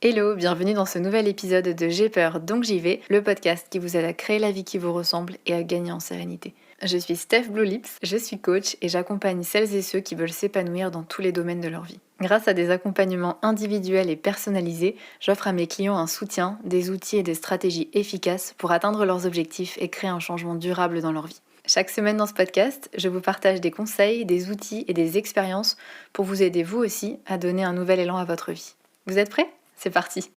Hello, bienvenue dans ce nouvel épisode de J'ai peur donc j'y vais, le podcast qui vous aide à créer la vie qui vous ressemble et à gagner en sérénité. Je suis Steph Blue Lips, je suis coach et j'accompagne celles et ceux qui veulent s'épanouir dans tous les domaines de leur vie. Grâce à des accompagnements individuels et personnalisés, j'offre à mes clients un soutien, des outils et des stratégies efficaces pour atteindre leurs objectifs et créer un changement durable dans leur vie. Chaque semaine dans ce podcast, je vous partage des conseils, des outils et des expériences pour vous aider vous aussi à donner un nouvel élan à votre vie. Vous êtes prêts ? C'est parti!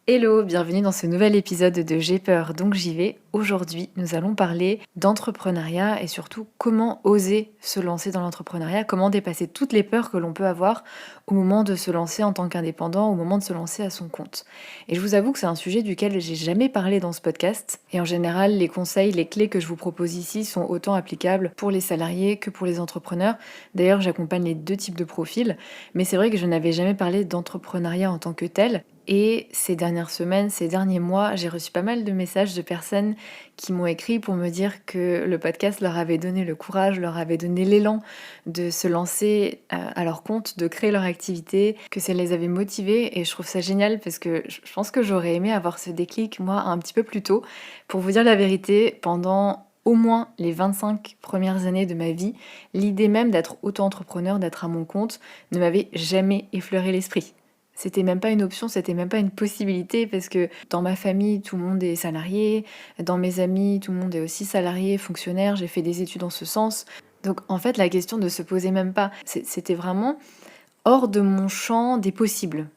Hello, bienvenue dans ce nouvel épisode de J'ai peur donc j'y vais. Aujourd'hui, nous allons parler d'entrepreneuriat et surtout comment oser se lancer dans l'entrepreneuriat, comment dépasser toutes les peurs que l'on peut avoir au moment de se lancer en tant qu'indépendant, au moment de se lancer à son compte. Et je vous avoue que c'est un sujet duquel j'ai jamais parlé dans ce podcast. Et en général, les conseils, les clés que je vous propose ici sont autant applicables pour les salariés que pour les entrepreneurs. D'ailleurs, j'accompagne les deux types de profils, mais c'est vrai que je n'avais jamais parlé d'entrepreneuriat en tant que tel. Et ces dernières semaines, ces derniers mois, j'ai reçu pas mal de messages de personnes qui m'ont écrit pour me dire que le podcast leur avait donné le courage, leur avait donné l'élan de se lancer à leur compte, de créer leur activité, que ça les avait motivés. Et je trouve ça génial parce que je pense que j'aurais aimé avoir ce déclic, moi, un petit peu plus tôt. Pour vous dire la vérité, pendant au moins les 25 premières années de ma vie, l'idée même d'être auto-entrepreneur, d'être à mon compte, ne m'avait jamais effleuré l'esprit. C'était même pas une option, c'était même pas une possibilité parce que dans ma famille, tout le monde est salarié, dans mes amis, tout le monde est aussi salarié, fonctionnaire, j'ai fait des études en ce sens. Donc en fait, la question ne se posait même pas. C'était vraiment hors de mon champ des possibles.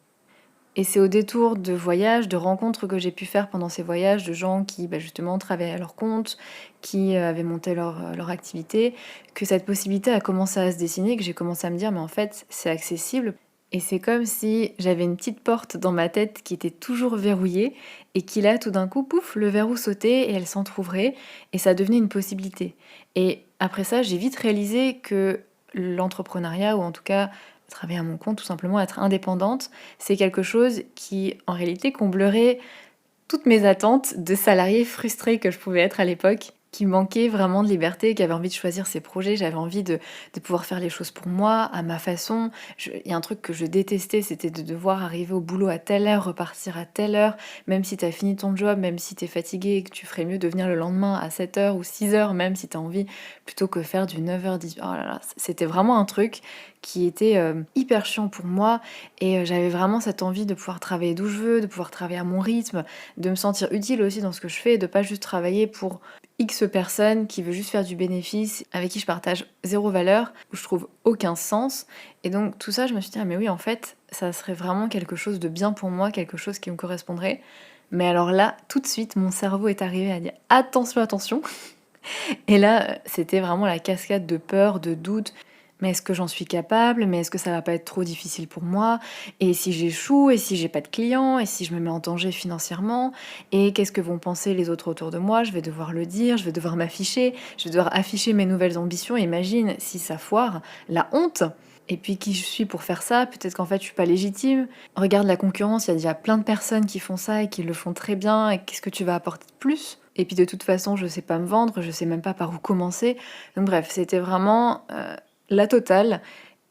Et c'est au détour de voyages, de rencontres que j'ai pu faire pendant ces voyages, de gens qui justement travaillaient à leur compte, qui avaient monté leur activité, que cette possibilité a commencé à se dessiner, que j'ai commencé à me dire mais en fait c'est accessible. Et c'est comme si j'avais une petite porte dans ma tête qui était toujours verrouillée et qui là tout d'un coup, pouf, le verrou sautait et elle s'entrouvrait et ça devenait une possibilité. Et après ça, j'ai vite réalisé que l'entrepreneuriat, ou en tout cas travailler à mon compte, tout simplement être indépendante, c'est quelque chose qui en réalité comblerait toutes mes attentes de salarié frustré que je pouvais être à l'époque, qui manquait vraiment de liberté, qui avait envie de choisir ses projets, j'avais envie de pouvoir faire les choses pour moi, à ma façon. Il y a un truc que je détestais, c'était de devoir arriver au boulot à telle heure, repartir à telle heure, même si tu as fini ton job, même si tu es fatigué et que tu ferais mieux de venir le lendemain à 7 heures ou 6 heures, même si tu as envie, plutôt que faire du 9h-18h. Oh là là, c'était vraiment un truc qui était hyper chiant pour moi et j'avais vraiment cette envie de pouvoir travailler d'où je veux, de pouvoir travailler à mon rythme, de me sentir utile aussi dans ce que je fais, de pas juste travailler pour X personnes qui veut juste faire du bénéfice, avec qui je partage zéro valeur, où je trouve aucun sens. Et donc tout ça, je me suis dit, ah mais oui, en fait, ça serait vraiment quelque chose de bien pour moi, quelque chose qui me correspondrait. Mais alors là, tout de suite, mon cerveau est arrivé à dire, attention, attention. Et là, c'était vraiment la cascade de peur, de doute. Mais est-ce que j'en suis capable? Mais est-ce que ça va pas être trop difficile pour moi? Et si j'échoue? Et si j'ai pas de clients? Et si je me mets en danger financièrement? Et qu'est-ce que vont penser les autres autour de moi? Je vais devoir le dire, je vais devoir m'afficher, je vais devoir afficher mes nouvelles ambitions. Imagine si ça foire, la honte! Et puis qui je suis pour faire ça? Peut-être qu'en fait je suis pas légitime. Regarde la concurrence, il y a déjà plein de personnes qui font ça et qui le font très bien. Et qu'est-ce que tu vas apporter de plus? Et puis de toute façon, je sais pas me vendre, je sais même pas par où commencer. Donc bref, c'était vraiment la totale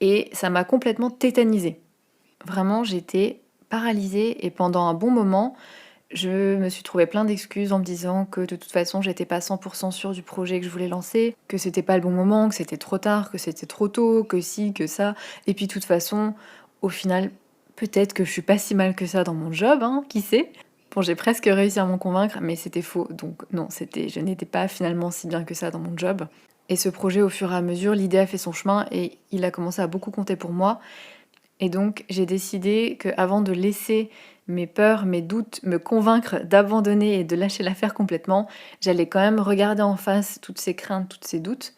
et ça m'a complètement tétanisée. Vraiment, j'étais paralysée et pendant un bon moment, je me suis trouvé plein d'excuses en me disant que de toute façon, j'étais pas 100% sûre du projet que je voulais lancer, que c'était pas le bon moment, que c'était trop tard, que c'était trop tôt, que si, que ça. Et puis de toute façon, au final, peut-être que je suis pas si mal que ça dans mon job, hein, qui sait? Bon, j'ai presque réussi à m'en convaincre, mais c'était faux. Donc non, je n'étais pas finalement si bien que ça dans mon job. Et ce projet, au fur et à mesure, l'idée a fait son chemin et il a commencé à beaucoup compter pour moi. Et donc, j'ai décidé qu'avant de laisser mes peurs, mes doutes me convaincre d'abandonner et de lâcher l'affaire complètement, j'allais quand même regarder en face toutes ces craintes, tous ces doutes.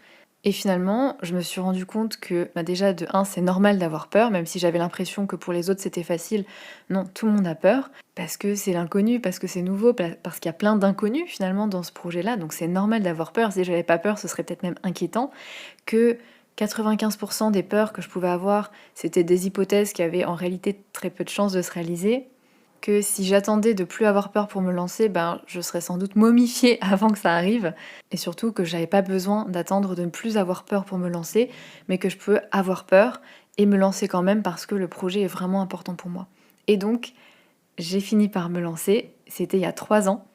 Et finalement, je me suis rendu compte que déjà, de un, c'est normal d'avoir peur, même si j'avais l'impression que pour les autres c'était facile. Non, tout le monde a peur, parce que c'est l'inconnu, parce que c'est nouveau, parce qu'il y a plein d'inconnus finalement dans ce projet-là, donc c'est normal d'avoir peur. Si j'avais pas peur, ce serait peut-être même inquiétant que 95% des peurs que je pouvais avoir, c'était des hypothèses qui avaient en réalité très peu de chances de se réaliser. Que si j'attendais de plus avoir peur pour me lancer, je serais sans doute momifiée avant que ça arrive. Et surtout que j'avais pas besoin d'attendre de ne plus avoir peur pour me lancer, mais que je peux avoir peur et me lancer quand même parce que le projet est vraiment important pour moi. Et donc, j'ai fini par me lancer, c'était il y a 3 ans.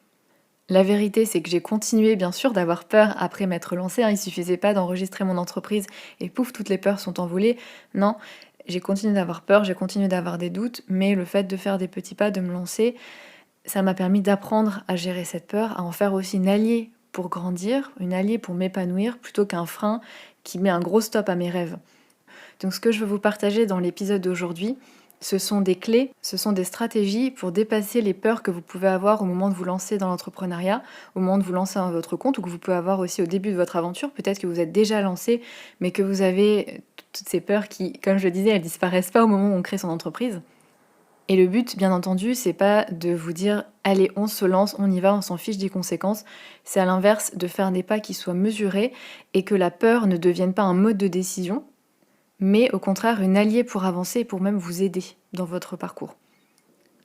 La vérité, c'est que j'ai continué bien sûr d'avoir peur après m'être lancée, hein. Il suffisait pas d'enregistrer mon entreprise et pouf, toutes les peurs sont envolées. Non, j'ai continué d'avoir peur, j'ai continué d'avoir des doutes, mais le fait de faire des petits pas, de me lancer, ça m'a permis d'apprendre à gérer cette peur, à en faire aussi une alliée pour grandir, une alliée pour m'épanouir, plutôt qu'un frein qui met un gros stop à mes rêves. Donc ce que je veux vous partager dans l'épisode d'aujourd'hui, ce sont des clés, ce sont des stratégies pour dépasser les peurs que vous pouvez avoir au moment de vous lancer dans l'entrepreneuriat, au moment de vous lancer dans votre compte, ou que vous pouvez avoir aussi au début de votre aventure. Peut-être que vous êtes déjà lancé, mais que vous avez toutes ces peurs qui, comme je le disais, elles disparaissent pas au moment où on crée son entreprise. Et le but, bien entendu, c'est pas de vous dire allez, on se lance, on y va, on s'en fiche des conséquences. C'est à l'inverse de faire des pas qui soient mesurés et que la peur ne devienne pas un mode de décision, mais au contraire une alliée pour avancer et pour même vous aider dans votre parcours.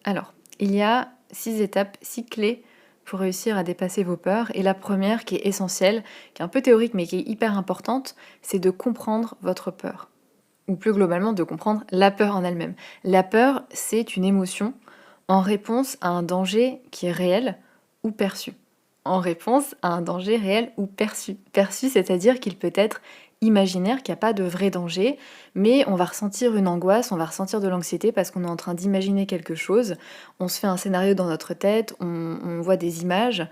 Alors, il y a 6 étapes, 6 clés pour réussir à dépasser vos peurs. Et la première, qui est essentielle, qui est un peu théorique mais qui est hyper importante, c'est de comprendre votre peur. Ou plus globalement, de comprendre la peur en elle-même. La peur, c'est une émotion en réponse à un danger qui est réel ou perçu. En réponse à un danger réel ou perçu. Perçu, c'est-à-dire qu'il peut être imaginaire, qu'il n'y a pas de vrai danger, mais on va ressentir une angoisse, on va ressentir de l'anxiété parce qu'on est en train d'imaginer quelque chose, on se fait un scénario dans notre tête, on voit des images,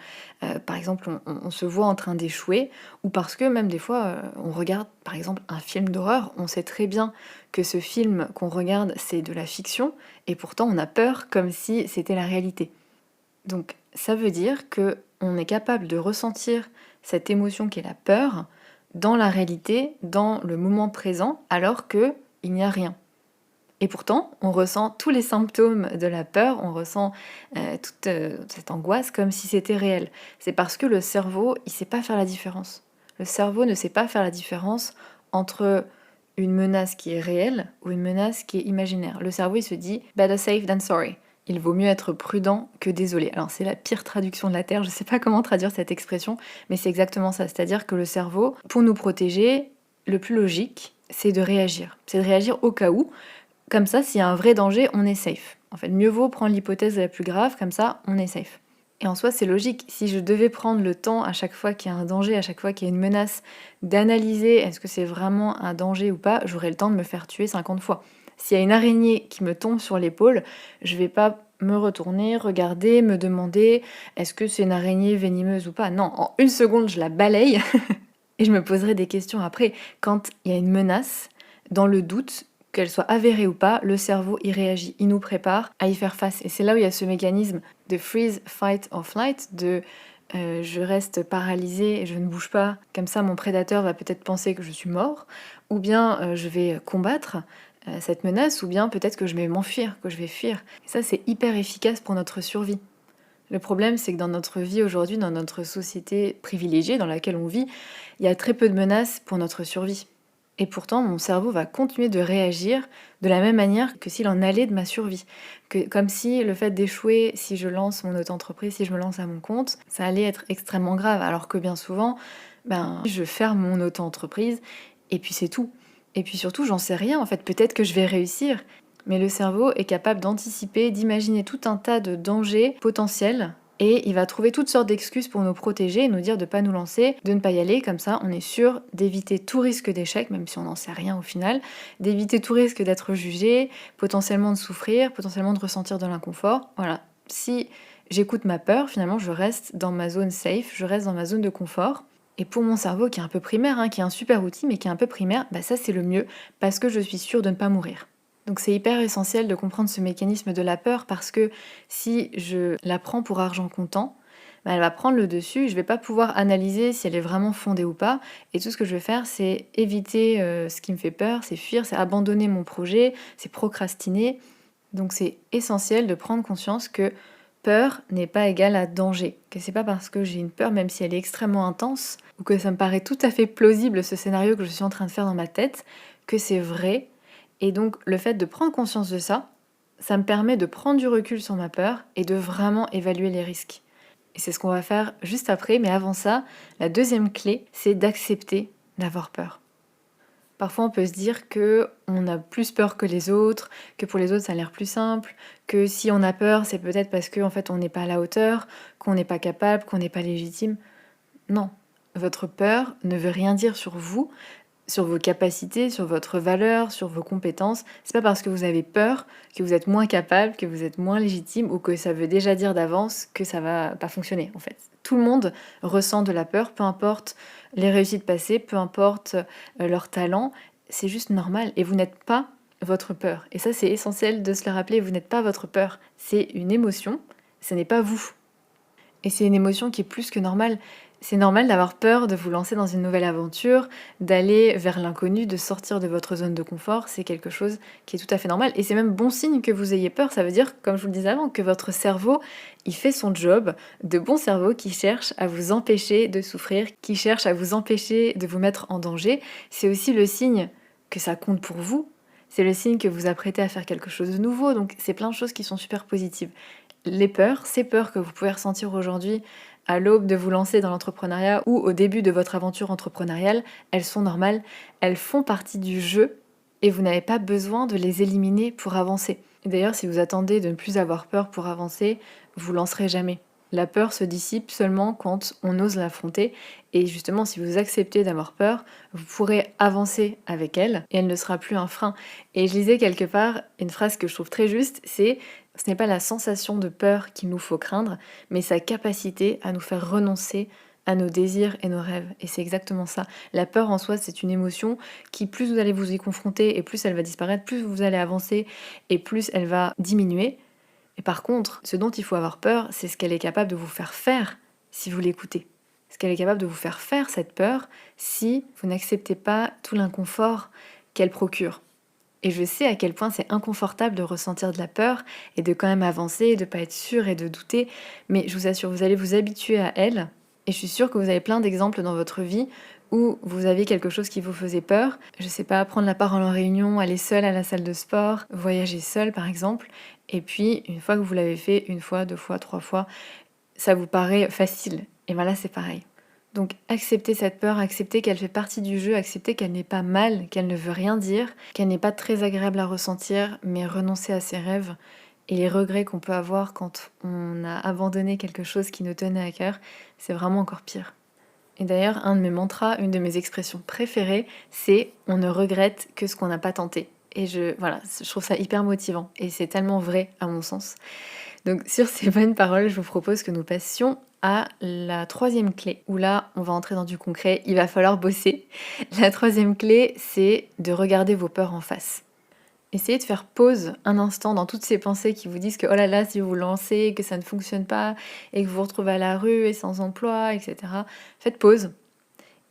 par exemple on se voit en train d'échouer, ou parce que même des fois on regarde par exemple un film d'horreur, on sait très bien que ce film qu'on regarde c'est de la fiction, et pourtant on a peur comme si c'était la réalité. Donc ça veut dire que on est capable de ressentir cette émotion qui est la peur dans la réalité, dans le moment présent, alors qu'il n'y a rien. Et pourtant, on ressent tous les symptômes de la peur, on ressent toute cette angoisse comme si c'était réel. C'est parce que le cerveau, il ne sait pas faire la différence. Le cerveau ne sait pas faire la différence entre une menace qui est réelle ou une menace qui est imaginaire. Le cerveau, il se dit « better safe than sorry ». Il vaut mieux être prudent que désolé. Alors c'est la pire traduction de la Terre, je ne sais pas comment traduire cette expression, mais c'est exactement ça. C'est-à-dire que le cerveau, pour nous protéger, le plus logique, c'est de réagir. C'est de réagir au cas où. Comme ça, s'il y a un vrai danger, on est safe. En fait, mieux vaut prendre l'hypothèse la plus grave, comme ça, on est safe. Et en soi, c'est logique. Si je devais prendre le temps à chaque fois qu'il y a un danger, à chaque fois qu'il y a une menace, d'analyser est-ce que c'est vraiment un danger ou pas, j'aurais le temps de me faire tuer 50 fois. S'il y a une araignée qui me tombe sur l'épaule, je vais pas me retourner, regarder, me demander est-ce que c'est une araignée venimeuse ou pas. Non, en une seconde, je la balaye et je me poserai des questions après. Quand il y a une menace, dans le doute, qu'elle soit avérée ou pas, le cerveau y réagit, il nous prépare à y faire face. Et c'est là où il y a ce mécanisme de freeze, fight or flight, de je reste paralysée et je ne bouge pas, comme ça mon prédateur va peut-être penser que je suis mort, ou bien je vais combattre cette menace, ou bien peut-être que je vais m'enfuir, que je vais fuir. Et ça c'est hyper efficace pour notre survie. Le problème c'est que dans notre vie aujourd'hui, dans notre société privilégiée dans laquelle on vit, il y a très peu de menaces pour notre survie. Et pourtant, mon cerveau va continuer de réagir de la même manière que s'il en allait de ma survie. Comme si le fait d'échouer, si je lance mon auto-entreprise, si je me lance à mon compte, ça allait être extrêmement grave. Alors que bien souvent, je ferme mon auto-entreprise et puis c'est tout. Et puis surtout, j'en sais rien en fait. Peut-être que je vais réussir. Mais le cerveau est capable d'anticiper, d'imaginer tout un tas de dangers potentiels. Et il va trouver toutes sortes d'excuses pour nous protéger et nous dire de ne pas nous lancer, de ne pas y aller, comme ça on est sûr d'éviter tout risque d'échec, même si on n'en sait rien au final, d'éviter tout risque d'être jugé, potentiellement de souffrir, potentiellement de ressentir de l'inconfort. Voilà, si j'écoute ma peur, finalement je reste dans ma zone safe, je reste dans ma zone de confort. Et pour mon cerveau qui est un peu primaire, qui est un super outil mais qui est un peu primaire, ça c'est le mieux parce que je suis sûre de ne pas mourir. Donc c'est hyper essentiel de comprendre ce mécanisme de la peur parce que si je la prends pour argent comptant, elle va prendre le dessus, je ne vais pas pouvoir analyser si elle est vraiment fondée ou pas, et tout ce que je vais faire c'est éviter ce qui me fait peur, c'est fuir, c'est abandonner mon projet, c'est procrastiner. Donc c'est essentiel de prendre conscience que peur n'est pas égal à danger, que c'est pas parce que j'ai une peur, même si elle est extrêmement intense, ou que ça me paraît tout à fait plausible ce scénario que je suis en train de faire dans ma tête, que c'est vrai. Et donc le fait de prendre conscience de ça, ça me permet de prendre du recul sur ma peur et de vraiment évaluer les risques. Et c'est ce qu'on va faire juste après, mais avant ça, la deuxième clé, c'est d'accepter d'avoir peur. Parfois, on peut se dire que on a plus peur que les autres, que pour les autres, ça a l'air plus simple, que si on a peur, c'est peut-être parce qu'en fait, on n'est pas à la hauteur, qu'on n'est pas capable, qu'on n'est pas légitime. Non, votre peur ne veut rien dire sur vous, sur vos capacités, sur votre valeur, sur vos compétences. C'est pas parce que vous avez peur que vous êtes moins capable, que vous êtes moins légitime ou que ça veut déjà dire d'avance que ça va pas fonctionner en fait. Tout le monde ressent de la peur, peu importe les réussites passées, peu importe leur talent, c'est juste normal et vous n'êtes pas votre peur. Et ça c'est essentiel de se le rappeler, vous n'êtes pas votre peur, c'est une émotion, ce n'est pas vous. Et c'est une émotion qui est plus que normale. C'est normal d'avoir peur de vous lancer dans une nouvelle aventure, d'aller vers l'inconnu, de sortir de votre zone de confort. C'est quelque chose qui est tout à fait normal. Et c'est même bon signe que vous ayez peur. Ça veut dire, comme je vous le disais avant, que votre cerveau, il fait son job de bon cerveau qui cherche à vous empêcher de souffrir, qui cherche à vous empêcher de vous mettre en danger. C'est aussi le signe que ça compte pour vous. C'est le signe que vous apprêtez à faire quelque chose de nouveau. Donc c'est plein de choses qui sont super positives. Les peurs, ces peurs que vous pouvez ressentir aujourd'hui à l'aube de vous lancer dans l'entrepreneuriat ou au début de votre aventure entrepreneuriale, elles sont normales, elles font partie du jeu et vous n'avez pas besoin de les éliminer pour avancer. Et d'ailleurs, si vous attendez de ne plus avoir peur pour avancer, vous lancerez jamais. La peur se dissipe seulement quand on ose l'affronter et justement si vous acceptez d'avoir peur, vous pourrez avancer avec elle et elle ne sera plus un frein. Et je lisais quelque part une phrase que je trouve très juste, c'est ce n'est pas la sensation de peur qu'il nous faut craindre, mais sa capacité à nous faire renoncer à nos désirs et nos rêves. Et c'est exactement ça. La peur en soi, c'est une émotion qui, plus vous allez vous y confronter et plus elle va disparaître, plus vous allez avancer et plus elle va diminuer. Et par contre, ce dont il faut avoir peur, c'est ce qu'elle est capable de vous faire faire si vous l'écoutez. Ce qu'elle est capable de vous faire faire, cette peur, si vous n'acceptez pas tout l'inconfort qu'elle procure. Et je sais à quel point c'est inconfortable de ressentir de la peur et de quand même avancer, de ne pas être sûr et de douter. Mais je vous assure, vous allez vous habituer à elle. Et je suis sûre que vous avez plein d'exemples dans votre vie où vous avez quelque chose qui vous faisait peur. Je sais pas, prendre la parole en réunion, aller seul à la salle de sport, voyager seul par exemple. Et puis, une fois que vous l'avez fait, une fois, deux fois, trois fois, ça vous paraît facile. Et bien là, c'est pareil. Donc acceptez cette peur, acceptez qu'elle fait partie du jeu, acceptez qu'elle n'est pas mal, qu'elle ne veut rien dire, qu'elle n'est pas très agréable à ressentir, mais renoncer à ses rêves et les regrets qu'on peut avoir quand on a abandonné quelque chose qui nous tenait à cœur, c'est vraiment encore pire. Et d'ailleurs, un de mes mantras, une de mes expressions préférées, c'est « on ne regrette que ce qu'on n'a pas tenté ». Et je trouve ça hyper motivant et c'est tellement vrai à mon sens. Donc sur ces bonnes paroles, je vous propose que nous passions à la troisième clé, où là, on va entrer dans du concret, il va falloir bosser. La troisième clé, c'est de regarder vos peurs en face. Essayez de faire pause un instant dans toutes ces pensées qui vous disent que oh là là, si vous vous lancez, que ça ne fonctionne pas, et que vous vous retrouvez à la rue et sans emploi, etc. Faites pause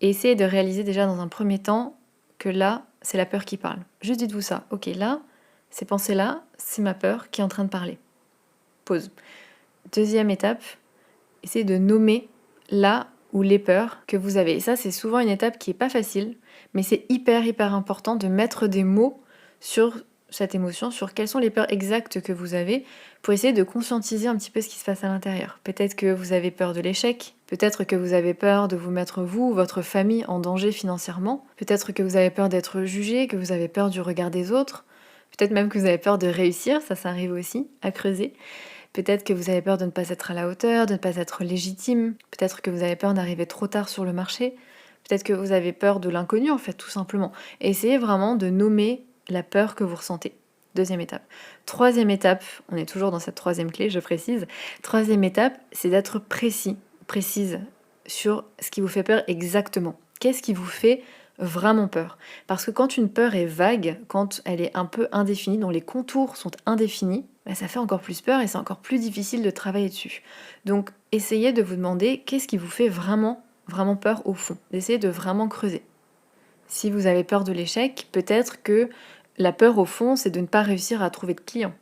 et essayez de réaliser déjà dans un premier temps que là, c'est la peur qui parle. Juste dites-vous ça. Ok, là, ces pensées-là, c'est ma peur qui est en train de parler. Pause. Deuxième étape, essayez de nommer là ou les peurs que vous avez. Et ça, c'est souvent une étape qui n'est pas facile, mais c'est hyper important de mettre des mots sur cette émotion, sur quelles sont les peurs exactes que vous avez, pour essayer de conscientiser un petit peu ce qui se passe à l'intérieur. Peut-être que vous avez peur de l'échec, peut-être que vous avez peur de vous mettre vous ou votre famille en danger financièrement, peut-être que vous avez peur d'être jugé, que vous avez peur du regard des autres, peut-être même que vous avez peur de réussir, ça arrive aussi, à creuser. Peut-être que vous avez peur de ne pas être à la hauteur, de ne pas être légitime. Peut-être que vous avez peur d'arriver trop tard sur le marché. Peut-être que vous avez peur de l'inconnu, en fait, tout simplement. Essayez vraiment de nommer la peur que vous ressentez. Deuxième étape. Troisième étape, on est toujours dans cette troisième clé, je précise. Troisième étape, c'est d'être précise sur ce qui vous fait peur exactement. Qu'est-ce qui vous fait vraiment peur? Parce que quand une peur est vague, quand elle est un peu indéfinie, dont les contours sont indéfinis, ça fait encore plus peur et c'est encore plus difficile de travailler dessus. Donc essayez de vous demander qu'est-ce qui vous fait vraiment peur au fond. Essayez de vraiment creuser. Si vous avez peur de l'échec, peut-être que la peur au fond, c'est de ne pas réussir à trouver de clients.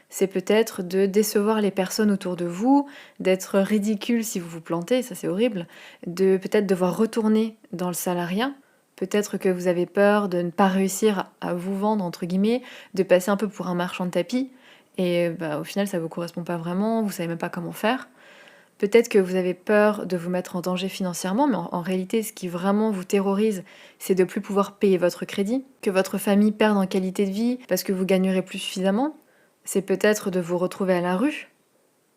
C'est peut-être de décevoir les personnes autour de vous, d'être ridicule si vous vous plantez, ça c'est horrible, de peut-être devoir retourner dans le salariat. Peut-être que vous avez peur de ne pas réussir à vous vendre, entre guillemets, de passer un peu pour un marchand de tapis, et au final ça ne vous correspond pas vraiment, vous ne savez même pas comment faire. Peut-être que vous avez peur de vous mettre en danger financièrement, mais en réalité, ce qui vraiment vous terrorise, c'est de plus pouvoir payer votre crédit, que votre famille perde en qualité de vie parce que vous gagnerez plus suffisamment. C'est peut-être de vous retrouver à la rue.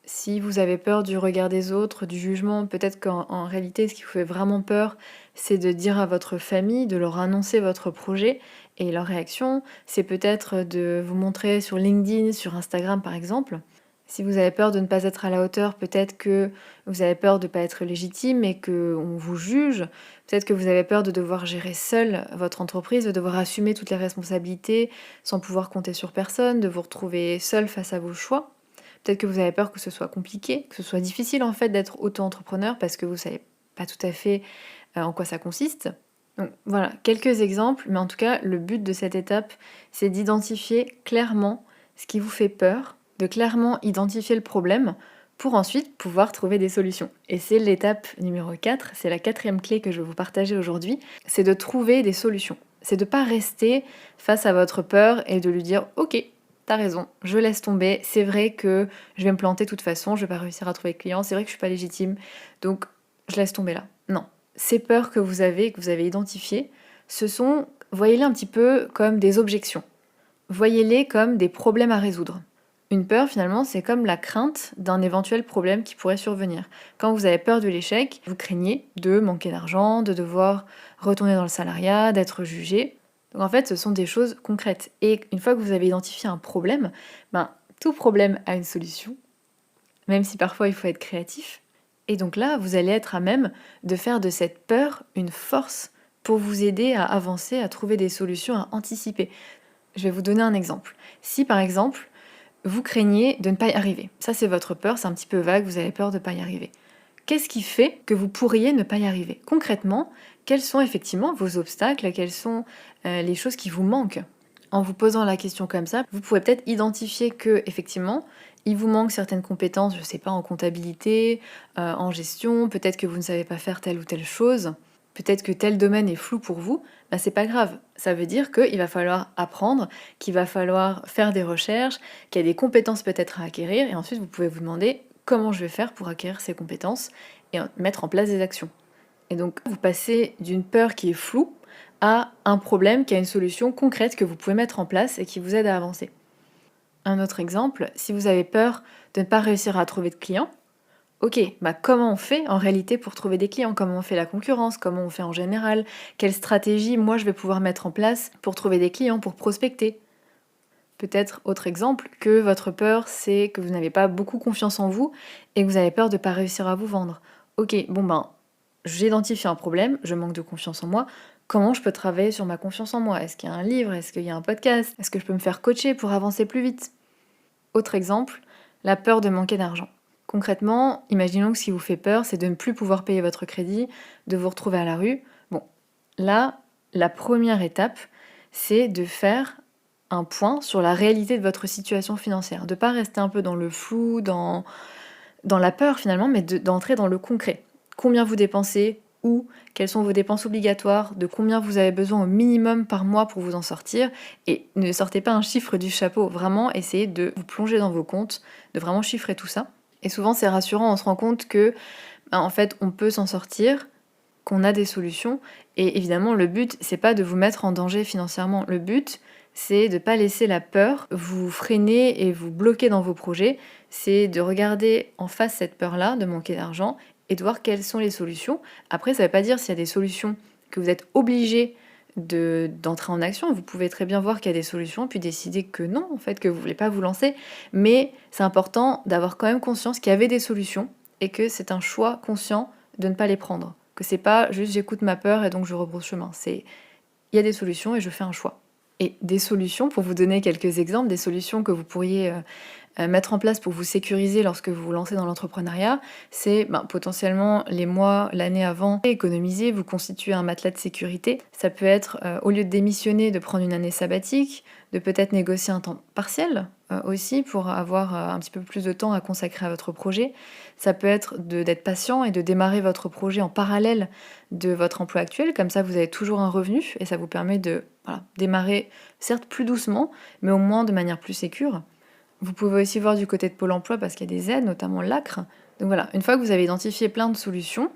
Si vous avez peur du regard des autres, du jugement, peut-être qu'en réalité, ce qui vous fait vraiment peur, c'est de dire à votre famille, de leur annoncer votre projet, et leur réaction, c'est peut-être de vous montrer sur LinkedIn, sur Instagram par exemple. Si vous avez peur de ne pas être à la hauteur, peut-être que vous avez peur de ne pas être légitime et qu'on vous juge. Peut-être que vous avez peur de devoir gérer seul votre entreprise, de devoir assumer toutes les responsabilités sans pouvoir compter sur personne, de vous retrouver seul face à vos choix. Peut-être que vous avez peur que ce soit compliqué, que ce soit difficile en fait d'être auto-entrepreneur parce que vous ne savez pas tout à fait en quoi ça consiste. Donc voilà, quelques exemples, mais en tout cas, le but de cette étape, c'est d'identifier clairement ce qui vous fait peur, de clairement identifier le problème pour ensuite pouvoir trouver des solutions. Et c'est l'étape numéro 4, c'est la quatrième clé que je vais vous partager aujourd'hui, c'est de trouver des solutions. C'est de ne pas rester face à votre peur et de lui dire « Ok, t'as raison, je laisse tomber, c'est vrai que je vais me planter de toute façon, je vais pas réussir à trouver de clients, c'est vrai que je suis pas légitime, donc je laisse tomber là. » Non, ces peurs que vous avez identifiées, voyez-les un petit peu comme des objections. Voyez-les comme des problèmes à résoudre. Une peur, finalement, c'est comme la crainte d'un éventuel problème qui pourrait survenir. Quand vous avez peur de l'échec, vous craignez de manquer d'argent, de devoir retourner dans le salariat, d'être jugé. Donc en fait, ce sont des choses concrètes. Et une fois que vous avez identifié un problème, tout problème a une solution, même si parfois il faut être créatif. Et donc là, vous allez être à même de faire de cette peur une force pour vous aider à avancer, à trouver des solutions, à anticiper. Je vais vous donner un exemple. Si par exemple, vous craignez de ne pas y arriver, ça c'est votre peur, c'est un petit peu vague, vous avez peur de ne pas y arriver. Qu'est-ce qui fait que vous pourriez ne pas y arriver? Concrètement, quels sont effectivement vos obstacles, quelles sont les choses qui vous manquent? En vous posant la question comme ça, vous pourrez peut-être identifier que effectivement, il vous manque certaines compétences, je ne sais pas, en comptabilité, en gestion, peut-être que vous ne savez pas faire telle ou telle chose, peut-être que tel domaine est flou pour vous, c'est pas grave. Ça veut dire qu'il va falloir apprendre, qu'il va falloir faire des recherches, qu'il y a des compétences peut-être à acquérir, et ensuite vous pouvez vous demander comment je vais faire pour acquérir ces compétences et mettre en place des actions. Et donc vous passez d'une peur qui est floue à un problème qui a une solution concrète que vous pouvez mettre en place et qui vous aide à avancer. Un autre exemple, si vous avez peur de ne pas réussir à trouver de clients, ok, comment on fait en réalité pour trouver des clients? Comment on fait la concurrence? Comment on fait en général? Quelle stratégie moi je vais pouvoir mettre en place pour trouver des clients, pour prospecter? Peut-être autre exemple, que votre peur c'est que vous n'avez pas beaucoup confiance en vous et que vous avez peur de ne pas réussir à vous vendre. Ok, j'ai identifié un problème, je manque de confiance en moi. Comment je peux travailler sur ma confiance en moi? Est-ce qu'il y a un livre? Est-ce qu'il y a un podcast? Est-ce que je peux me faire coacher pour avancer plus vite? Autre exemple, la peur de manquer d'argent. Concrètement, imaginons que ce qui vous fait peur, c'est de ne plus pouvoir payer votre crédit, de vous retrouver à la rue. Là, la première étape, c'est de faire un point sur la réalité de votre situation financière. De ne pas rester un peu dans le flou, dans la peur finalement, mais d'entrer dans le concret. Combien vous dépensez? Où? Quelles sont vos dépenses obligatoires? De combien vous avez besoin au minimum par mois pour vous en sortir? Et ne sortez pas un chiffre du chapeau, vraiment essayez de vous plonger dans vos comptes, de vraiment chiffrer tout ça. Et souvent c'est rassurant, on se rend compte que en fait on peut s'en sortir, qu'on a des solutions. Et évidemment le but c'est pas de vous mettre en danger financièrement. Le but c'est de ne pas laisser la peur vous freiner et vous bloquer dans vos projets. C'est de regarder en face cette peur-là, de manquer d'argent, et de voir quelles sont les solutions. Après, ça ne veut pas dire s'il y a des solutions que vous êtes obligé d'entrer en action. Vous pouvez très bien voir qu'il y a des solutions, puis décider que non, en fait, que vous ne voulez pas vous lancer. Mais c'est important d'avoir quand même conscience qu'il y avait des solutions et que c'est un choix conscient de ne pas les prendre. Que c'est pas juste j'écoute ma peur et donc je rebrousse chemin. Il y a des solutions et je fais un choix. Et des solutions, pour vous donner quelques exemples, des solutions que vous pourriez mettre en place pour vous sécuriser lorsque vous vous lancez dans l'entrepreneuriat, c'est potentiellement les mois, l'année avant, économiser, vous constituer un matelas de sécurité. Ça peut être, au lieu de démissionner, de prendre une année sabbatique, de peut-être négocier un temps partiel aussi pour avoir un petit peu plus de temps à consacrer à votre projet. Ça peut être d'être patient et de démarrer votre projet en parallèle de votre emploi actuel, comme ça vous avez toujours un revenu et ça vous permet de démarrer certes plus doucement, mais au moins de manière plus sécure. Vous pouvez aussi voir du côté de Pôle emploi parce qu'il y a des aides, notamment l'ACRE. Donc voilà, une fois que vous avez identifié plein de solutions,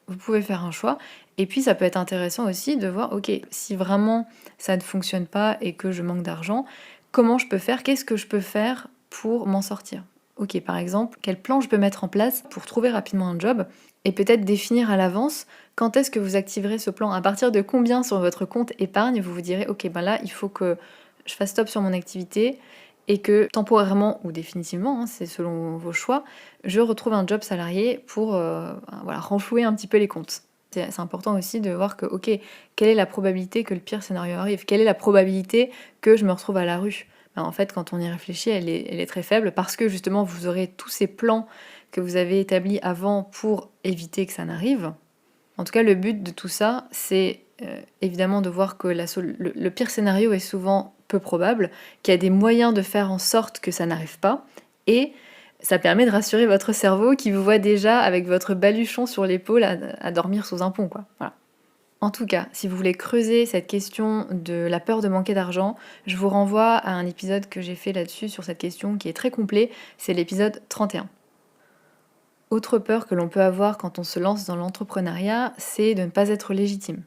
vous pouvez faire un choix. Et puis ça peut être intéressant aussi de voir, ok, si vraiment ça ne fonctionne pas et que je manque d'argent, comment je peux faire, qu'est-ce que je peux faire pour m'en sortir? Ok, par exemple, quel plan je peux mettre en place pour trouver rapidement un job et peut-être définir à l'avance quand est-ce que vous activerez ce plan. À partir de combien sur votre compte épargne, vous vous direz, ok, ben là, il faut que je fasse stop sur mon activité et que temporairement ou définitivement, hein, c'est selon vos choix, je retrouve un job salarié pour voilà, renflouer un petit peu les comptes. C'est important aussi de voir que, ok, quelle est la probabilité que le pire scénario arrive? Quelle est la probabilité que je me retrouve à la rue? Ben, en fait, quand on y réfléchit, elle est très faible parce que justement, vous aurez tous ces plans que vous avez établis avant pour éviter que ça n'arrive. En tout cas, le but de tout ça, c'est évidemment de voir que le pire scénario est souvent peu probable, qu'il y a des moyens de faire en sorte que ça n'arrive pas, et ça permet de rassurer votre cerveau qui vous voit déjà avec votre baluchon sur l'épaule à dormir sous un pont, quoi. Voilà. En tout cas, si vous voulez creuser cette question de la peur de manquer d'argent, je vous renvoie à un épisode que j'ai fait là-dessus sur cette question qui est très complet, c'est l'épisode 31. Autre peur que l'on peut avoir quand on se lance dans l'entrepreneuriat, c'est de ne pas être légitime.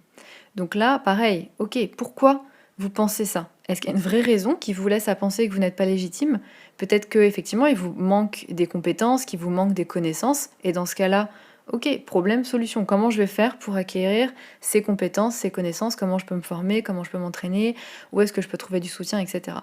Donc là, pareil, ok, pourquoi vous pensez ça? Est-ce qu'il y a une vraie raison qui vous laisse à penser que vous n'êtes pas légitime? Peut-être qu'effectivement, il vous manque des compétences, qu'il vous manque des connaissances, et dans ce cas-là, ok, problème, solution. Comment je vais faire pour acquérir ces compétences, ces connaissances? Comment je peux me former? Comment je peux m'entraîner? Où est-ce que je peux trouver du soutien, etc.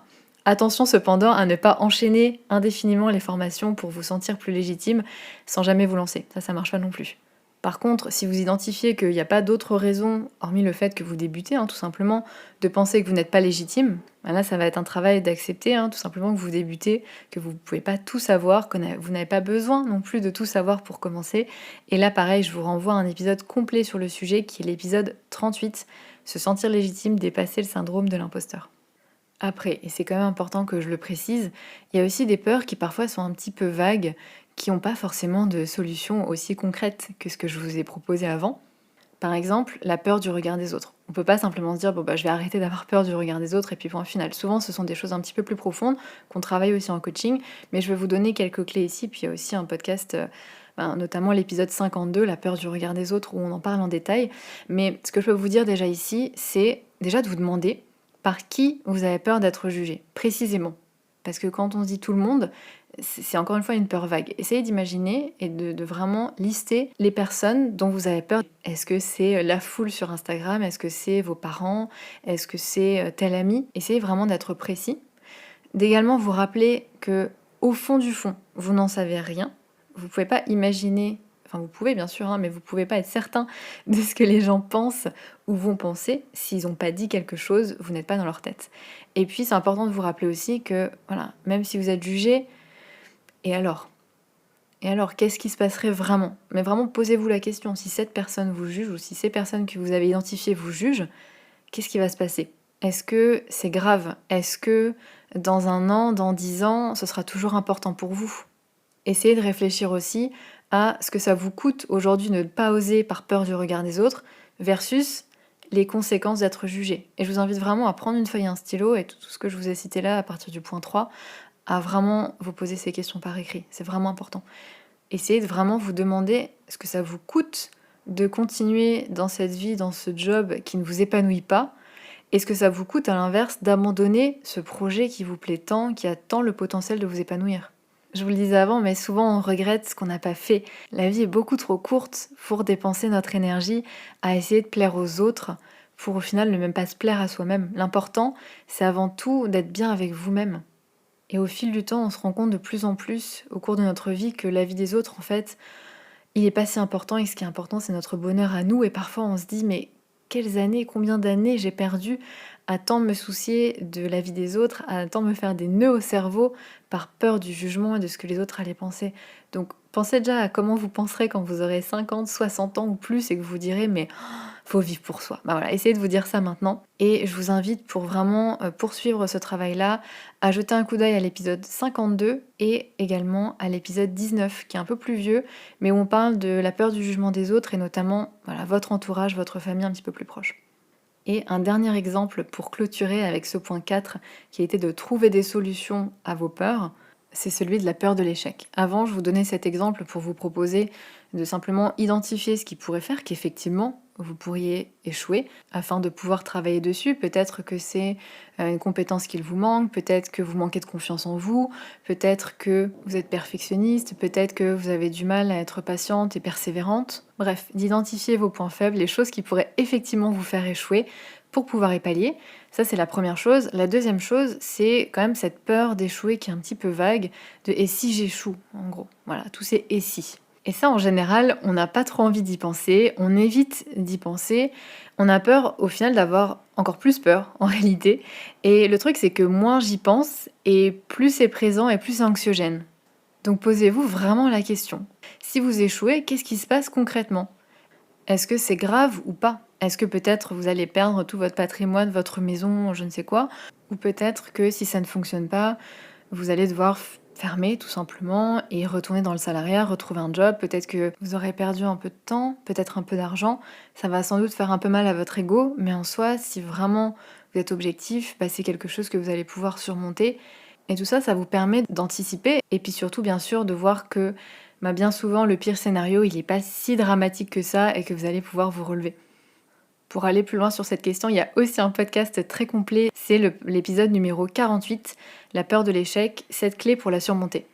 Attention cependant à ne pas enchaîner indéfiniment les formations pour vous sentir plus légitime sans jamais vous lancer. Ça marche pas non plus. Par contre, si vous identifiez qu'il n'y a pas d'autre raison, hormis le fait que vous débutez, hein, tout simplement, de penser que vous n'êtes pas légitime, ben là, ça va être un travail d'accepter, hein, tout simplement, que vous débutez, que vous ne pouvez pas tout savoir, que vous n'avez pas besoin non plus de tout savoir pour commencer. Et là, pareil, je vous renvoie à un épisode complet sur le sujet, qui est l'épisode 38, se sentir légitime, dépasser le syndrome de l'imposteur. Après, et c'est quand même important que je le précise, il y a aussi des peurs qui parfois sont un petit peu vagues, qui n'ont pas forcément de solution aussi concrète que ce que je vous ai proposé avant. Par exemple, la peur du regard des autres. On peut pas simplement se dire, bon bah je vais arrêter d'avoir peur du regard des autres et puis point final. Souvent ce sont des choses un petit peu plus profondes qu'on travaille aussi en coaching, mais je vais vous donner quelques clés ici, puis il y a aussi un podcast, notamment l'épisode 52, la peur du regard des autres, où on en parle en détail. Mais ce que je peux vous dire déjà ici, c'est déjà de vous demander par qui vous avez peur d'être jugé, précisément. Parce que quand on se dit tout le monde, c'est encore une fois une peur vague. Essayez d'imaginer et de vraiment lister les personnes dont vous avez peur. Est-ce que c'est la foule sur Instagram? Est-ce que c'est vos parents? Est-ce que c'est tel ami? Essayez vraiment d'être précis. D'également vous rappeler que au fond du fond, vous n'en savez rien. Vous pouvez pas imaginer, enfin vous pouvez bien sûr, hein, mais vous pouvez pas être certain de ce que les gens pensent ou vont penser. S'ils n'ont pas dit quelque chose, vous n'êtes pas dans leur tête. Et puis c'est important de vous rappeler aussi que voilà, même si vous êtes jugé, et alors? Et alors, qu'est-ce qui se passerait vraiment? Mais vraiment, posez-vous la question. Si cette personne vous juge ou si ces personnes que vous avez identifiées vous jugent, qu'est-ce qui va se passer? Est-ce que c'est grave? Est-ce que dans 1 an, dans 10 ans, ce sera toujours important pour vous? Essayez de réfléchir aussi à ce que ça vous coûte aujourd'hui de ne pas oser par peur du regard des autres versus les conséquences d'être jugé. Et je vous invite vraiment à prendre une feuille et un stylo et tout ce que je vous ai cité là à partir du point 3, à vraiment vous poser ces questions par écrit. C'est vraiment important. Essayez de vraiment vous demander ce que ça vous coûte de continuer dans cette vie, dans ce job qui ne vous épanouit pas, et ce que ça vous coûte à l'inverse d'abandonner ce projet qui vous plaît tant, qui a tant le potentiel de vous épanouir. Je vous le disais avant, mais souvent on regrette ce qu'on n'a pas fait. La vie est beaucoup trop courte pour dépenser notre énergie à essayer de plaire aux autres, pour au final ne même pas se plaire à soi-même. L'important, c'est avant tout d'être bien avec vous-même. Et au fil du temps, on se rend compte de plus en plus, au cours de notre vie, que la vie des autres, en fait, il n'est pas si important. Et ce qui est important, c'est notre bonheur à nous. Et parfois, on se dit, mais quelles années, combien d'années j'ai perdu à tant me soucier de la vie des autres, à tant me faire des nœuds au cerveau par peur du jugement et de ce que les autres allaient penser. Donc, pensez déjà à comment vous penserez quand vous aurez 50, 60 ans ou plus et que vous vous direz, mais faut vivre pour soi. Bah voilà, essayez de vous dire ça maintenant. Et je vous invite pour vraiment poursuivre ce travail-là à jeter un coup d'œil à l'épisode 52 et également à l'épisode 19 qui est un peu plus vieux, mais où on parle de la peur du jugement des autres et notamment voilà, votre entourage, votre famille un petit peu plus proche. Et un dernier exemple pour clôturer avec ce point 4 qui a été de trouver des solutions à vos peurs, c'est celui de la peur de l'échec. Avant, je vous donnais cet exemple pour vous proposer de simplement identifier ce qui pourrait faire qu'effectivement, vous pourriez échouer afin de pouvoir travailler dessus. Peut-être que c'est une compétence qu'il vous manque, peut-être que vous manquez de confiance en vous, peut-être que vous êtes perfectionniste, peut-être que vous avez du mal à être patiente et persévérante. Bref, d'identifier vos points faibles, les choses qui pourraient effectivement vous faire échouer pour pouvoir y pallier. Ça, c'est la première chose. La deuxième chose, c'est quand même cette peur d'échouer qui est un petit peu vague, de « et si j'échoue ?» en gros. Voilà, tous ces « et si ». Et ça, en général, on n'a pas trop envie d'y penser, on évite d'y penser, on a peur au final d'avoir encore plus peur en réalité. Et le truc, c'est que moins j'y pense, et plus c'est présent et plus c'est anxiogène. Donc posez-vous vraiment la question. Si vous échouez, qu'est-ce qui se passe concrètement ? Est-ce que c'est grave ou pas ? Est-ce que peut-être vous allez perdre tout votre patrimoine, votre maison, je ne sais quoi ? Ou peut-être que si ça ne fonctionne pas, vous allez devoir fermer tout simplement et retourner dans le salariat, retrouver un job. Peut-être que vous aurez perdu un peu de temps, peut-être un peu d'argent. Ça va sans doute faire un peu mal à votre ego, mais en soi, si vraiment vous êtes objectif, c'est quelque chose que vous allez pouvoir surmonter. Et tout ça, ça vous permet d'anticiper et puis surtout, bien sûr, de voir que bien souvent, le pire scénario, il n'est pas si dramatique que ça et que vous allez pouvoir vous relever. Pour aller plus loin sur cette question, il y a aussi un podcast très complet, c'est l'épisode numéro 48, la peur de l'échec, 7 clés pour la surmonter.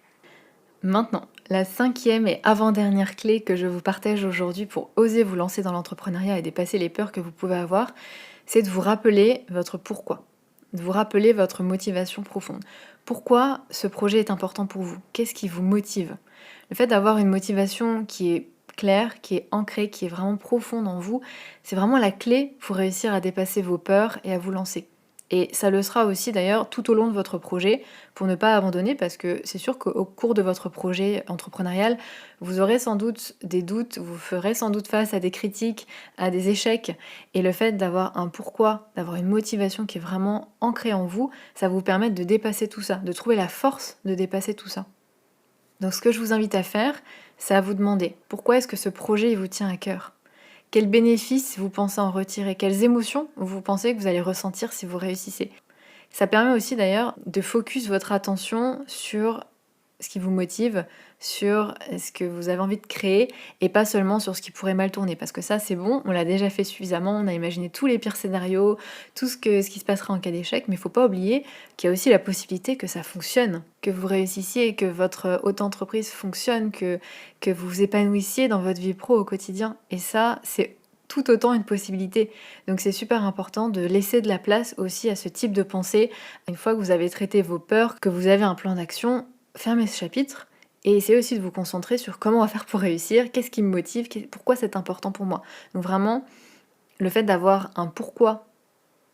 Maintenant, la 5e et avant-dernière clé que je vous partage aujourd'hui pour oser vous lancer dans l'entrepreneuriat et dépasser les peurs que vous pouvez avoir, c'est de vous rappeler votre pourquoi, de vous rappeler votre motivation profonde. Pourquoi ce projet est important pour vous ? Qu'est-ce qui vous motive ? Le fait d'avoir une motivation qui est claire, qui est ancrée, qui est vraiment profonde en vous, c'est vraiment la clé pour réussir à dépasser vos peurs et à vous lancer. Et ça le sera aussi d'ailleurs tout au long de votre projet pour ne pas abandonner parce que c'est sûr qu'au cours de votre projet entrepreneurial, vous aurez sans doute des doutes, vous ferez sans doute face à des critiques, à des échecs. Et le fait d'avoir un pourquoi, d'avoir une motivation qui est vraiment ancrée en vous, ça va vous permettre de dépasser tout ça, de trouver la force de dépasser tout ça. Donc ce que je vous invite à faire, c'est à vous demander pourquoi est-ce que ce projet il vous tient à cœur ? Quels bénéfices vous pensez en retirer ? Quelles émotions vous pensez que vous allez ressentir si vous réussissez ? Ça permet aussi d'ailleurs de focus votre attention sur ce qui vous motive, sur ce que vous avez envie de créer et pas seulement sur ce qui pourrait mal tourner. Parce que ça, c'est bon, on l'a déjà fait suffisamment, on a imaginé tous les pires scénarios, tout ce qui se passera en cas d'échec, mais il ne faut pas oublier qu'il y a aussi la possibilité que ça fonctionne, que vous réussissiez, que votre auto-entreprise fonctionne, que vous vous épanouissiez dans votre vie pro au quotidien. Et ça, c'est tout autant une possibilité. Donc c'est super important de laisser de la place aussi à ce type de pensée. Une fois que vous avez traité vos peurs, que vous avez un plan d'action, fermez ce chapitre et essayez aussi de vous concentrer sur comment on va faire pour réussir, qu'est-ce qui me motive, pourquoi c'est important pour moi. Donc vraiment, le fait d'avoir un pourquoi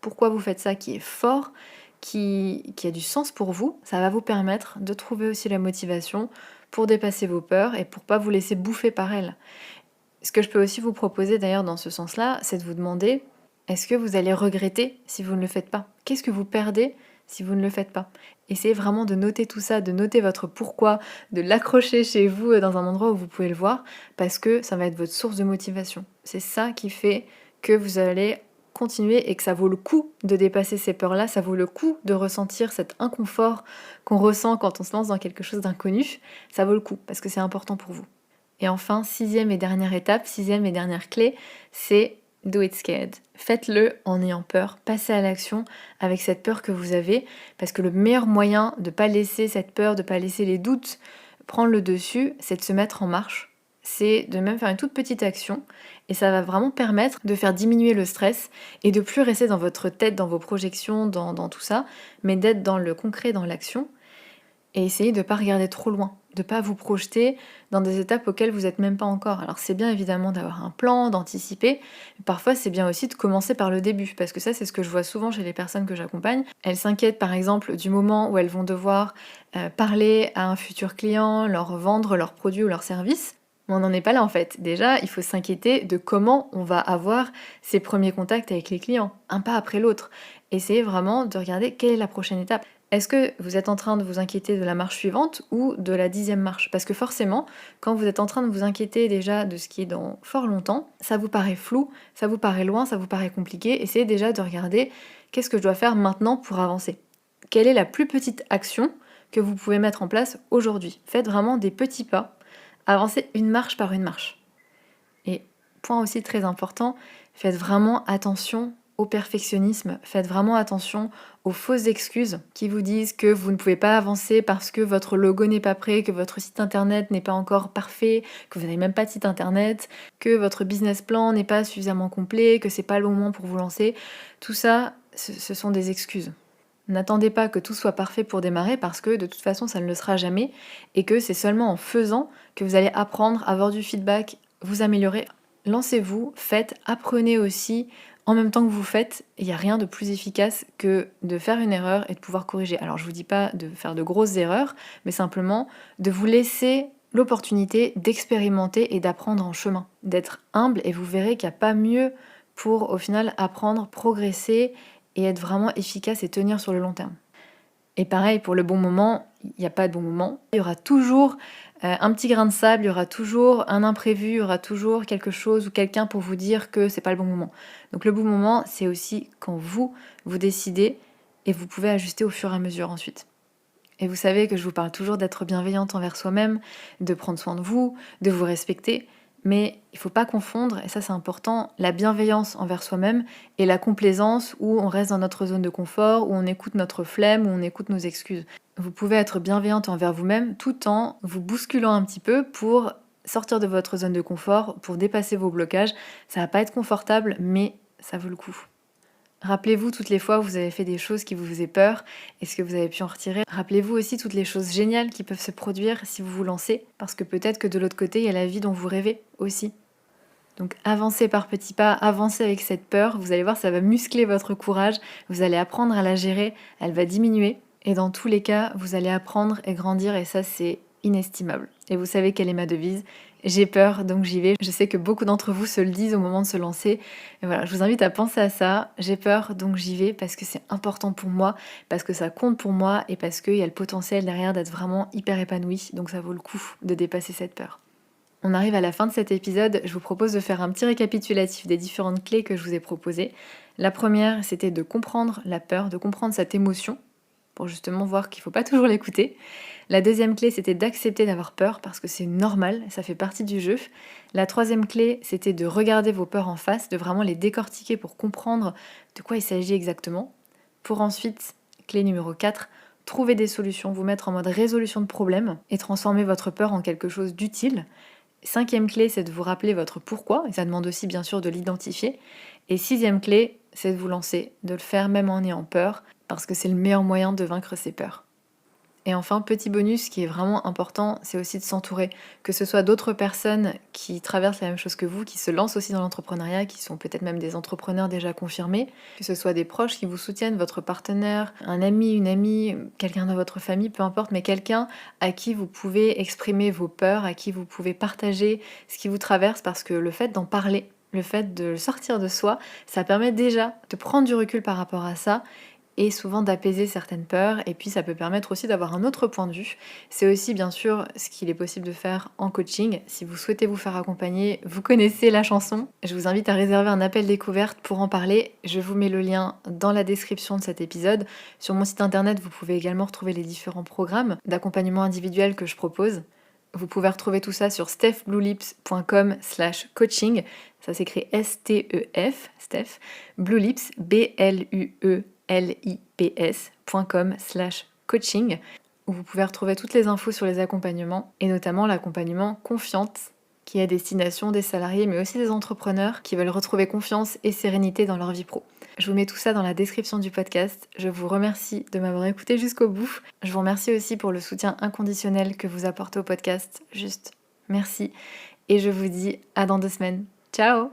vous faites ça qui est fort, qui a du sens pour vous, ça va vous permettre de trouver aussi la motivation pour dépasser vos peurs et pour pas vous laisser bouffer par elles. Ce que je peux aussi vous proposer d'ailleurs dans ce sens-là, c'est de vous demander, est-ce que vous allez regretter si vous ne le faites pas ? Qu'est-ce que vous perdez si vous ne le faites pas ? Essayez vraiment de noter tout ça, de noter votre pourquoi, de l'accrocher chez vous dans un endroit où vous pouvez le voir, parce que ça va être votre source de motivation. C'est ça qui fait que vous allez continuer et que ça vaut le coup de dépasser ces peurs-là, ça vaut le coup de ressentir cet inconfort qu'on ressent quand on se lance dans quelque chose d'inconnu. Ça vaut le coup, parce que c'est important pour vous. Et enfin, 6e et dernière étape, 6e et dernière clé, c'est do it scared. Faites-le en ayant peur, passez à l'action avec cette peur que vous avez, parce que le meilleur moyen de ne pas laisser cette peur, de ne pas laisser les doutes prendre le dessus, c'est de se mettre en marche. C'est de même faire une toute petite action, et ça va vraiment permettre de faire diminuer le stress et de plus rester dans votre tête, dans vos projections, dans tout ça, mais d'être dans le concret, dans l'action. Et essayez de ne pas regarder trop loin, de ne pas vous projeter dans des étapes auxquelles vous n'êtes même pas encore. Alors c'est bien évidemment d'avoir un plan, d'anticiper, mais parfois c'est bien aussi de commencer par le début, parce que ça c'est ce que je vois souvent chez les personnes que j'accompagne. Elles s'inquiètent par exemple du moment où elles vont devoir parler à un futur client, leur vendre leur produit ou leur service. Mais on n'en est pas là en fait. Déjà, il faut s'inquiéter de comment on va avoir ces premiers contacts avec les clients, un pas après l'autre. Essayez vraiment de regarder quelle est la prochaine étape. Est-ce que vous êtes en train de vous inquiéter de la marche suivante ou de la 10e marche ? Parce que forcément, quand vous êtes en train de vous inquiéter déjà de ce qui est dans fort longtemps, ça vous paraît flou, ça vous paraît loin, ça vous paraît compliqué. Essayez déjà de regarder qu'est-ce que je dois faire maintenant pour avancer. Quelle est la plus petite action que vous pouvez mettre en place aujourd'hui. Faites vraiment des petits pas, avancez une marche par une marche. Et point aussi très important, faites vraiment attention au perfectionnisme, faites vraiment attention aux fausses excuses qui vous disent que vous ne pouvez pas avancer parce que votre logo n'est pas prêt, que votre site internet n'est pas encore parfait, que vous n'avez même pas de site internet, que votre business plan n'est pas suffisamment complet, que c'est pas le moment pour vous lancer. Tout ça, ce sont des excuses. N'attendez pas que tout soit parfait pour démarrer parce que de toute façon ça ne le sera jamais et que c'est seulement en faisant que vous allez apprendre, avoir du feedback, vous améliorer. Lancez-vous, faites, apprenez aussi en même temps que vous faites. Il n'y a rien de plus efficace que de faire une erreur et de pouvoir corriger. Alors je ne vous dis pas de faire de grosses erreurs, mais simplement de vous laisser l'opportunité d'expérimenter et d'apprendre en chemin, d'être humble et vous verrez qu'il n'y a pas mieux pour au final apprendre, progresser et être vraiment efficace et tenir sur le long terme. Et pareil, pour le bon moment, il n'y a pas de bon moment. Il y aura toujours un petit grain de sable, il y aura toujours un imprévu, il y aura toujours quelque chose ou quelqu'un pour vous dire que c'est pas le bon moment. Donc le bon moment, c'est aussi quand vous décidez et vous pouvez ajuster au fur et à mesure ensuite. Et vous savez que je vous parle toujours d'être bienveillante envers soi-même, de prendre soin de vous respecter. Mais il ne faut pas confondre, et ça c'est important, la bienveillance envers soi-même et la complaisance où on reste dans notre zone de confort, où on écoute notre flemme, où on écoute nos excuses. Vous pouvez être bienveillante envers vous-même tout en vous bousculant un petit peu pour sortir de votre zone de confort, pour dépasser vos blocages. Ça va pas être confortable, mais ça vaut le coup. Rappelez-vous toutes les fois où vous avez fait des choses qui vous faisaient peur et ce que vous avez pu en retirer. Rappelez-vous aussi toutes les choses géniales qui peuvent se produire si vous vous lancez, parce que peut-être que de l'autre côté, il y a la vie dont vous rêvez aussi. Donc avancez par petits pas, avancez avec cette peur, vous allez voir, ça va muscler votre courage, vous allez apprendre à la gérer, elle va diminuer, et dans tous les cas, vous allez apprendre et grandir, et ça c'est inestimable. Et vous savez quelle est ma devise ? J'ai peur, donc j'y vais. Je sais que beaucoup d'entre vous se le disent au moment de se lancer. Et voilà, je vous invite à penser à ça. J'ai peur, donc j'y vais parce que c'est important pour moi, parce que ça compte pour moi et parce qu'il y a le potentiel derrière d'être vraiment hyper épanoui. Donc ça vaut le coup de dépasser cette peur. On arrive à la fin de cet épisode. Je vous propose de faire un petit récapitulatif des différentes clés que je vous ai proposées. La première, c'était de comprendre la peur, de comprendre cette émotion pour justement voir qu'il ne faut pas toujours l'écouter. La deuxième clé, c'était d'accepter d'avoir peur parce que c'est normal, ça fait partie du jeu. La troisième clé, c'était de regarder vos peurs en face, de vraiment les décortiquer pour comprendre de quoi il s'agit exactement. Pour ensuite, clé numéro 4, trouver des solutions, vous mettre en mode résolution de problèmes et transformer votre peur en quelque chose d'utile. Cinquième clé, c'est de vous rappeler votre pourquoi, et ça demande aussi bien sûr de l'identifier. Et sixième clé, c'est de vous lancer, de le faire même en ayant peur, parce que c'est le meilleur moyen de vaincre ses peurs. Et enfin, petit bonus qui est vraiment important, c'est aussi de s'entourer, que ce soit d'autres personnes qui traversent la même chose que vous, qui se lancent aussi dans l'entrepreneuriat, qui sont peut-être même des entrepreneurs déjà confirmés, que ce soit des proches qui vous soutiennent, votre partenaire, un ami, une amie, quelqu'un dans votre famille, peu importe, mais quelqu'un à qui vous pouvez exprimer vos peurs, à qui vous pouvez partager ce qui vous traverse, parce que le fait d'en parler, le fait de le sortir de soi, ça permet déjà de prendre du recul par rapport à ça et souvent d'apaiser certaines peurs, et puis ça peut permettre aussi d'avoir un autre point de vue. C'est aussi bien sûr ce qu'il est possible de faire en coaching. Si vous souhaitez vous faire accompagner, vous connaissez la chanson. Je vous invite à réserver un appel découverte pour en parler. Je vous mets le lien dans la description de cet épisode. Sur mon site internet, vous pouvez également retrouver les différents programmes d'accompagnement individuel que je propose. Vous pouvez retrouver tout ça sur stephbluelips.com/coaching. Ça s'écrit S-T-E-F, Steph, Bluelips, BLUELIPS.com/coaching, où vous pouvez retrouver toutes les infos sur les accompagnements, et notamment l'accompagnement Confiante, qui est à destination des salariés, mais aussi des entrepreneurs qui veulent retrouver confiance et sérénité dans leur vie pro. Je vous mets tout ça dans la description du podcast. Je vous remercie de m'avoir écouté jusqu'au bout. Je vous remercie aussi pour le soutien inconditionnel que vous apportez au podcast. Juste merci. Et je vous dis à dans 2 semaines. Ciao!